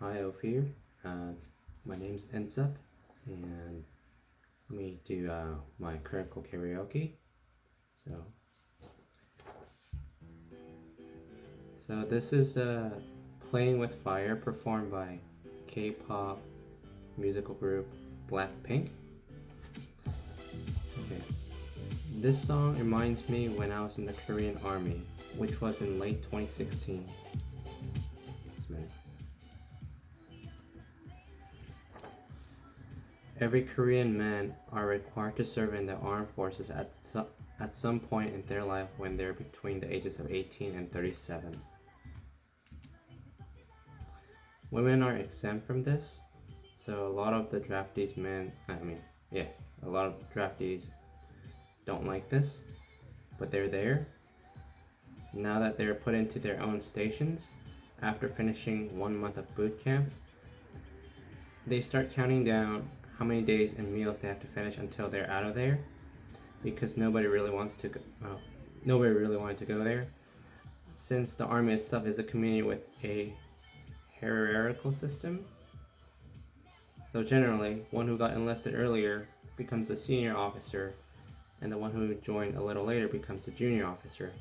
Hi Ophir, my name's Ensup, and let me do my Karoke karaoke. So this is Playing with Fire, performed by K-pop musical group Blackpink. Okay, this song reminds me when I was in the Korean Army, which was in late 2016. Every Korean man are required to serve in the armed forces at some point in their life when they're between the ages of 18 and 37. Women are exempt from this, so a lot of the draftees a lot of draftees don't like this, but they're there. Now that they're put into their own stations, after finishing 1 month of boot camp, they start counting down how many days and meals they have to finish until they're out of there, because nobody really wanted to go there, since the army itself is a community with a hierarchical system. So generally, one who got enlisted earlier becomes a senior officer, and the one who joined a little later becomes the junior officer.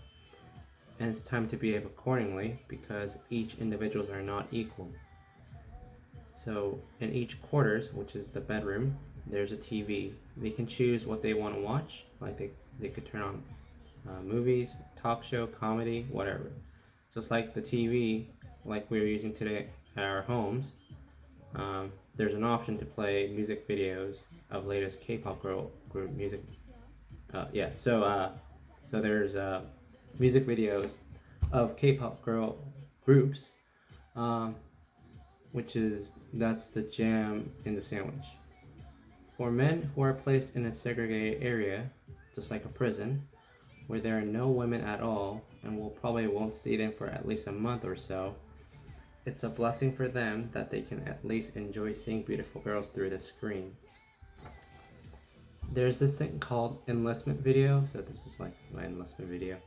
And it's time to behave accordingly, because each individuals are not equal. So in each quarters, which is the bedroom, there's a TV. They can choose what they want to watch. Like they could turn on movies, talk show, comedy, whatever. Just like the TV, like we're using today at our homes, there's an option to play music videos of latest K-pop girl group music. So there's music videos of K-pop girl groups, that's the jam in the sandwich. For men who are placed in a segregated area, just like a prison, where there are no women at all, and won't see them for at least a month or so, it's a blessing for them that they can at least enjoy seeing beautiful girls through the screen. There's this thing called enlistment video, so this is like my enlistment video.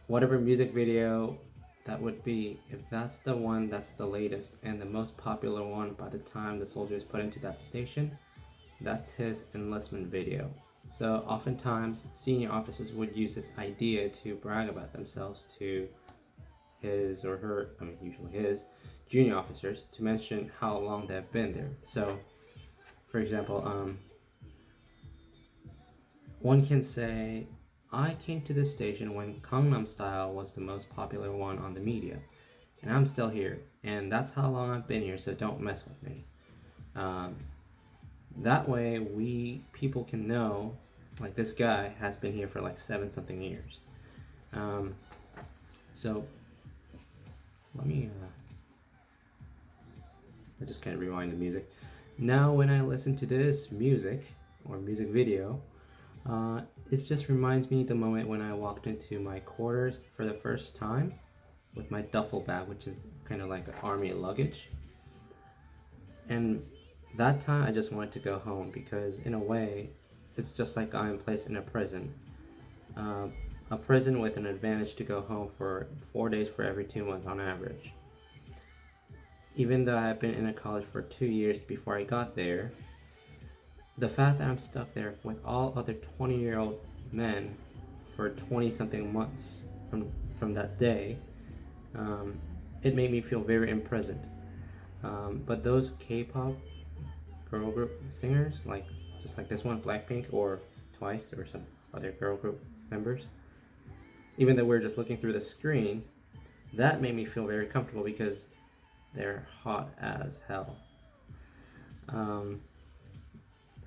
Whatever music video that would be, if that's the one that's the latest and the most popular one by the time the soldier is put into that station, that's his enlistment video. So oftentimes senior officers would use this idea to brag about themselves to his or her, usually his, junior officers, to mention how long they've been there. So for example, one can say, I came to this station when Gangnam Style was the most popular one on the media, and I'm still here, and that's how long I've been here, so don't mess with me. That way people can know, like, this guy has been here for like 7 something years. So let me I just kind of rewind the music. Now when I listen to this music or music video, it just reminds me the moment when I walked into my quarters for the first time with my duffel bag, which is kind of like an army luggage. And that time I just wanted to go home, because in a way it's just like I'm placed in a prison. A prison with an advantage to go home for 4 days for every 2 months on average. Even though I've been in a college for 2 years before I got there, the fact that I'm stuck there with all other 20-year-old men for 20 something months from that day, it made me feel very imprisoned. But those K-pop girl group singers, just like this one, Blackpink, or Twice, or some other girl group members, even though we're just looking through the screen, that made me feel very comfortable, because they're hot as hell.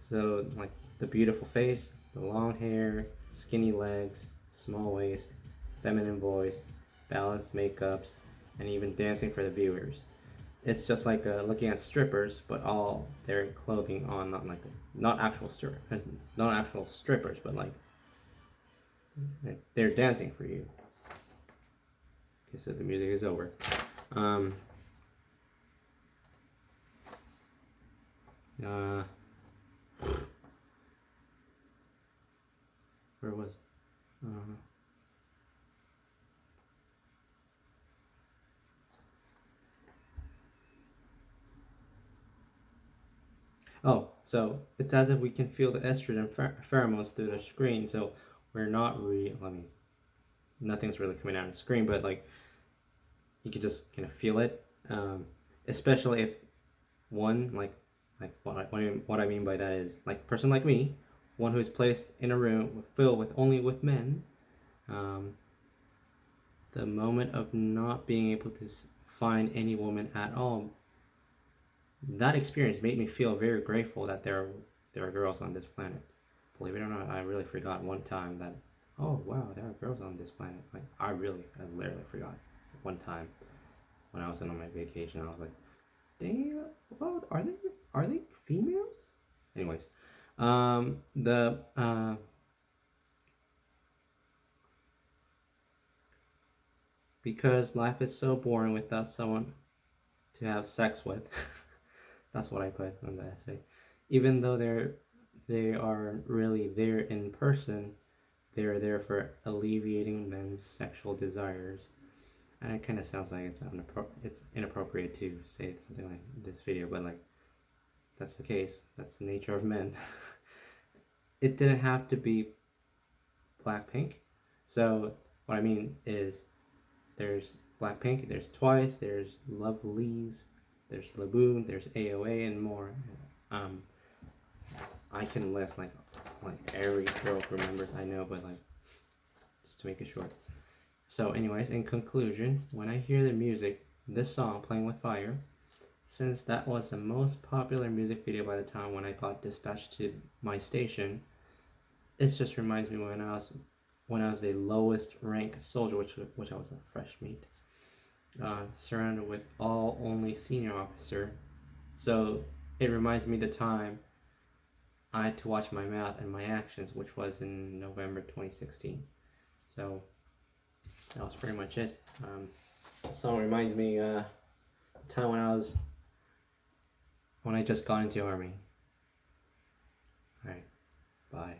So like the beautiful face, the long hair, skinny legs, small waist, feminine voice, balanced makeups, and even dancing for the viewers. It's just like looking at strippers, but all their clothing on, not actual strippers, but like they're dancing for you. Okay, so the music is over. Where was? Oh, so it's as if we can feel the estrogen pheromones through the screen. So we're not really. I mean, nothing's really coming out of the screen, but like you could just kind of feel it. Especially if one what I mean by that is like a person like me, one who is placed in a room filled with only with men. Um, the moment of not being able to find any woman at all, that experience made me feel very grateful that there are girls on this planet. Believe it or not, I really forgot one time that, oh wow, there are girls on this planet. Like I literally forgot one time when I was on my vacation. I was like, damn, what are they females? Anyways, the because life is so boring without someone to have sex with. That's what I put on the essay. Even though they are really there in person, they are there for alleviating men's sexual desires. And it kind of sounds like it's inappropriate to say something like this video, but like that's the case. That's the nature of men. It didn't have to be Blackpink. So what I mean is there's Blackpink, there's Twice, there's Lovelyz, there's Laboon, there's AOA, and more. Um, I can list like every girl remembers I know, but like just to make it short. So, anyways, in conclusion, when I hear the music, this song Playing with Fire, since that was the most popular music video by the time when I got dispatched to my station, it just reminds me when I was the lowest ranked soldier, which I was a fresh meat, surrounded with all only senior officer. So it reminds me the time I had to watch my mouth and my actions, which was in November 2016. So that was pretty much it. The song reminds me the time when I just got into army. All right, bye.